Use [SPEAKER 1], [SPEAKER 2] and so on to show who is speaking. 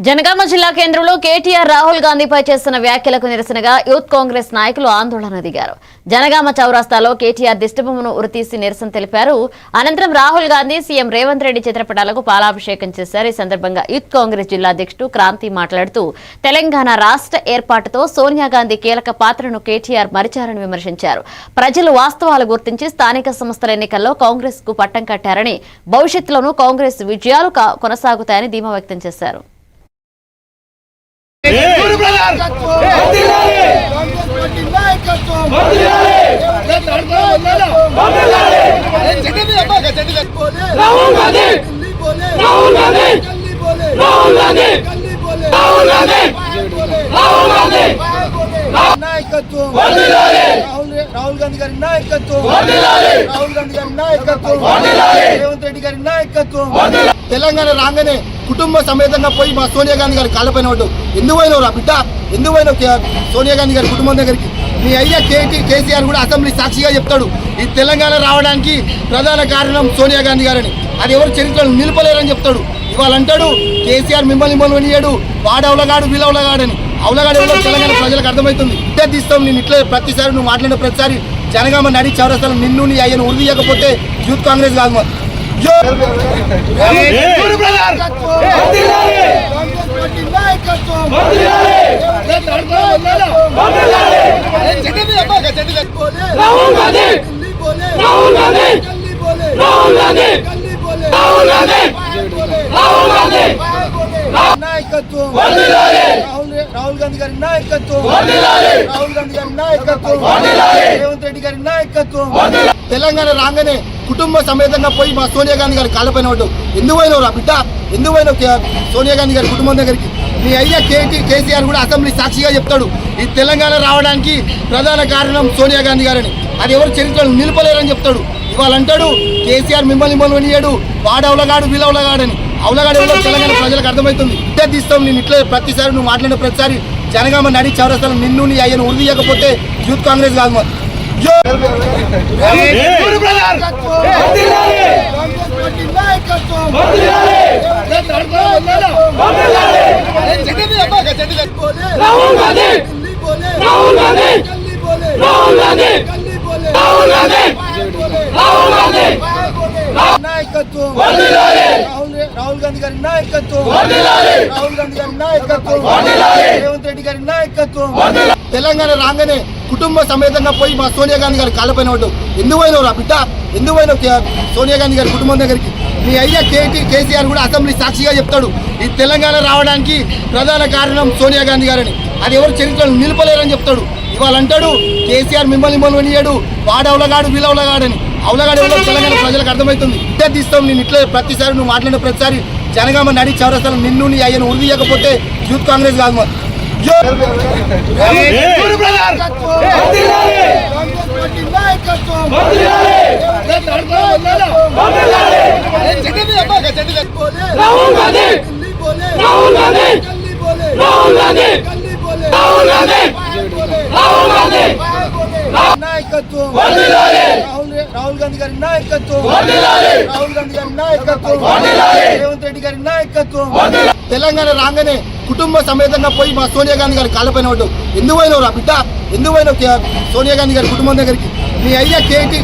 [SPEAKER 1] జనగామ జిల్లా కేంద్రంలో కేటీఆర్ రాహుల్ గాంధీపై చేస్తున్న వ్యాఖ్యలకు నిరసనగా యూత్ కాంగ్రెస్ నాయకులు ఆందోళన దిగారు. జనగామ చౌరస్తాలో కేటీఆర్ దిష్టిబొమ్మను ఉరితీసి నిరసన తెలిపారు. అనంతరం రాహుల్ గాంధీ, సీఎం రేవంత్ రెడ్డి చిత్రపటాలకు పాలాభిషేకం చేశారు. ఈ సందర్భంగా యూత్ కాంగ్రెస్ జిల్లా అధ్యక్షుడు క్రాంతి మాట్లాడుతూ తెలంగాణ రాష్ట్ర ఏర్పాటుతో సోనియా గాంధీ కీలక పాత్రను కేటీఆర్ మరిచారని విమర్శించారు. ప్రజలు వాస్తవాలు గుర్తించి స్థానిక సంస్థల ఎన్నికల్లో కాంగ్రెస్ కు పట్టం కట్టారని, భవిష్యత్తులోనూ కాంగ్రెస్ విజయాలు కొనసాగుతాయని ధీమా వ్యక్తం చేశారు.
[SPEAKER 2] రాహుల్ గాంధీ గారి నాయకత్వం, రాహుల్ గాంధీ గారి నాయకత్వం, రేవంత్ రెడ్డి గారి నాయకత్వం. తెలంగాణ రాగానే కుటుంబ సమేతంగా పోయి మా సోనియా గాంధీ గారి కాళ్ళపైన పడ్డావు. ఎందుకు పోయినావు రా బిడ్డ, ఎందుకు పోయినావు సోనియా గాంధీ గారి కుటుంబం దగ్గరికి? మీ అయ్యా కేసీఆర్ కూడా అసెంబ్లీ సాక్షిగా చెప్తాడు, ఈ తెలంగాణ రావడానికి ప్రధాన కారణం సోనియా గాంధీ గారని. అది ఎవరు చరిత్రను నిలపలేరని చెప్తాడు. ఇవాళ అంటాడు కేసీఆర్ మిమ్మల్ని కొనియాడు, వాడు అవలగాడు వీళ్ళు అవలగాడని. అవలగాడు ఎవరో తెలంగాణ ప్రజలకు అర్థమవుతుంది. ఇట్టే తీస్తాం నేను ఇట్లే ప్రతిసారి నువ్వు మాట్లాడిన ప్రతిసారి జనగామ నడి చౌరస్తాలో నిన్ను నీ అయ్యను ఉరిదీయకపోతే యూత్ కాంగ్రెస్ కాదు మరి. నాయకత్వం, రాహుల్ గాంధీ గారి నాయకత్వం, రాహుల్ గాంధీ గారి నాయకత్వం, రేవంత్ రెడ్డి గారి నాయకత్వం. తెలంగాణ రాగానే కుటుంబ సమేతంగా పోయి మా సోనియా గాంధీ గారి కాళ్ళపైన పడ్డావు. ఎందుకు పోయినావు రా బిడ్డ, ఎందుకు పోయినావు సోనియా గాంధీ గారి కుటుంబం దగ్గరికి? మీ అయ్యా కేసీఆర్ కూడా అసెంబ్లీ సాక్షిగా చెప్తాడు, ఈ తెలంగాణ రావడానికి ప్రధాన కారణం సోనియా గాంధీ గారని. అది ఎవరు చరిత్రను నిలపలేరని చెప్తాడు. ఇవాళ అంటాడు కేసీఆర్ మిమ్మల్ని కొనియాడు, వాడు అవలగాడు వీళ్ళు అవలగాడని. అవలగాడు ఎవరో తెలంగాణ ప్రజలకు అర్థమవుతుంది. ఇట్టే తీస్తాం నేను ఇట్లే ప్రతిసారి నువ్వు మాట్లాడిన ప్రతిసారి జనగామ నడి చౌరస్తాలో నిన్ను నీ అయ్యను ఉరిదీయకపోతే యూత్ కాంగ్రెస్ కాదు మరి. నాయకత్వం, రాహుల్ గాంధీ గారి నాయకత్వం, రాహుల్ గాంధీ గారి నాయకత్వం, రేవంత్ రెడ్డి గారి నాయకత్వం. తెలంగాణ రాగానే కుటుంబ సమేతంగా పోయి మా సోనియా గాంధీ గారి కాళ్ళపైన పడ్డావు. ఎందుకు పోయినావు రా బిడ్డ, ఎందుకు పోయినావు సోనియా గాంధీ గారి కుటుంబం దగ్గరికి? మీ అయ్యా కేసీఆర్ కూడా అసెంబ్లీ సాక్షిగా చెప్తాడు, ఈ తెలంగాణ రావడానికి ప్రధాన కారణం సోనియా గాంధీ గారని. అది ఎవరు చరిత్రను నిలపలేరని చెప్తాడు. ఇవాళ అంటాడు కేసీఆర్ మిమ్మల్ని కొనియాడు, వాడు అవలగాడు వీళ్ళు అవలగాడని. అవలగాడు ఎవరో తెలంగాణ ప్రజలకు అర్థమవుతుంది. ఇట్టే తీస్తాం నేను ఇట్లే ప్రతిసారి నువ్వు మాట్లాడిన ప్రతిసారి జనగామ నడి చౌరస్తాలో నిన్ను నీ అయ్యను ఉరిదీయకపోతే యూత్ కాంగ్రెస్ కాదు మరి. నాయకత్వం, రాహుల్ గాంధీ గారి నాయకత్వం, రాహుల్ గాంధీ గారి నాయకత్వం, రేవంత్ రెడ్డి గారి నాయకత్వం. తెలంగాణ రాగానే కుటుంబ సమేతంగా పోయి మా సోనియా గాంధీ గారి కాళ్ళపైన పడ్డావు. ఎందుకు పోయినావు రా బిడ్డ, ఎందుకు పోయినావు సోనియా గాంధీ గారి కుటుంబం దగ్గరికి? మీ అయ్యా కేసీఆర్